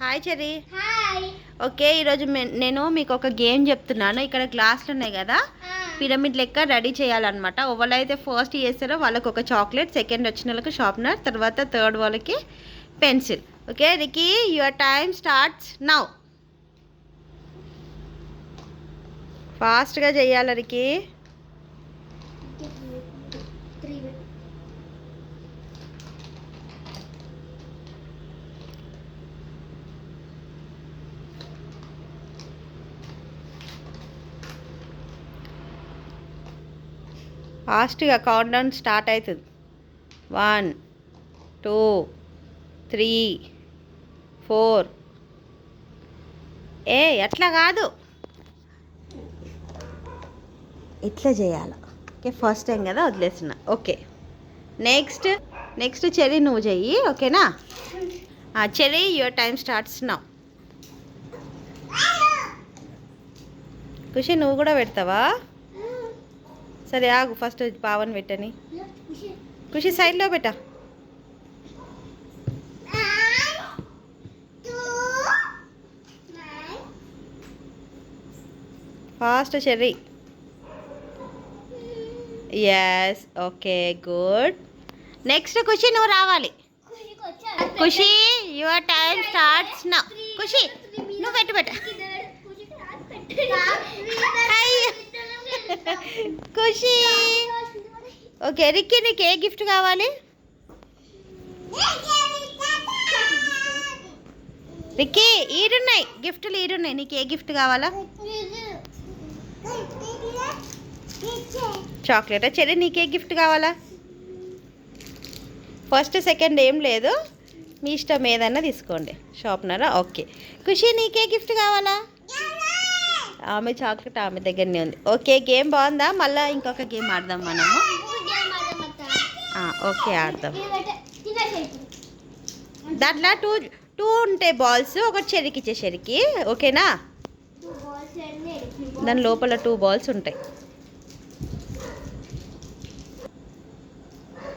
Hi cherry. Hi. Okay, ఈరోజు నేను మీకు ఒక గేమ్ చెప్తున్నాను. ఇక్కడ గ్లాసులు ఉన్నాయి కదా, పిరమిడ్ లెక్క రెడీ చేయాలన్నమాట. ఎవరైతే ఫస్ట్ చేస్తారో వాళ్ళకి ఒక చాక్లెట్, సెకండ్ వచ్చిన వాళ్ళకి షార్ప్నర్, తర్వాత థర్డ్ వాళ్ళకి pencil. Okay Ricky, your time starts now. ఫాస్ట్గా చేయాలి రికీ. ఫాస్ట్గా కౌంట్ డౌన్ స్టార్ట్ అవుతుంది. 1 2 3 4. ఎట్లా కాదు, ఇట్లా చేయాలి. ఓకే, ఫస్ట్ టైం కదా వదిలేస్తున్నా. ఓకే, నెక్స్ట్ చెర్రీ నువ్వు చెయ్యి. ఓకేనా Cherry, your time starts now. Khushi నువ్వు కూడా పెడతావా? సరే ఆగు, ఫస్ట్ పావన్ పెట్టని. ఖుషి సైడ్లో పెట్టా. Fast Cherry. Yes, okay good. Next Khushi నువ్వు రావాలి. Khushi, your time starts now. Khushi నువ్వు పెట్ట. ఖుషి. ఓకే రిక్కీ, నీకు ఏ గిఫ్ట్ కావాలి? రిక్కీ, ఈడున్నాయి గిఫ్ట్లు, ఈడున్నాయి. నీకు ఏ గిఫ్ట్ కావాలా? చాక్లెటా? చెర్రీ, నీకే గిఫ్ట్ కావాలా? ఫస్ట్ సెకండ్ ఏం లేదు, మీ ఇష్టం ఏదన్నా తీసుకోండి. షార్ప్నరా? ఓకే. ఖుషి, నీకే గిఫ్ట్ కావాలా? ఆమె చాక్లెట్ ఆమె దగ్గరనే ఉంది. ఓకే, గేమ్ బాగుందా? మళ్ళీ ఇంకొక గేమ్ ఆడదాం మనము. ఓకే ఆడదాం. దాంట్లో టూ ఉంటాయి బాల్స్, ఒకటి చెర్రీకి ఇచ్చే చెర్రీకి. ఓకేనా? దాని లోపల 2 బాల్స్ ఉంటాయి.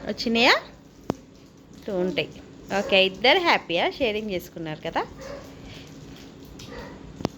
వచ్చినాయా? 2 ఉంటాయి. ఓకే, ఇద్దరు హ్యాపీయా? షేరింగ్ చేసుకున్నారు కదా.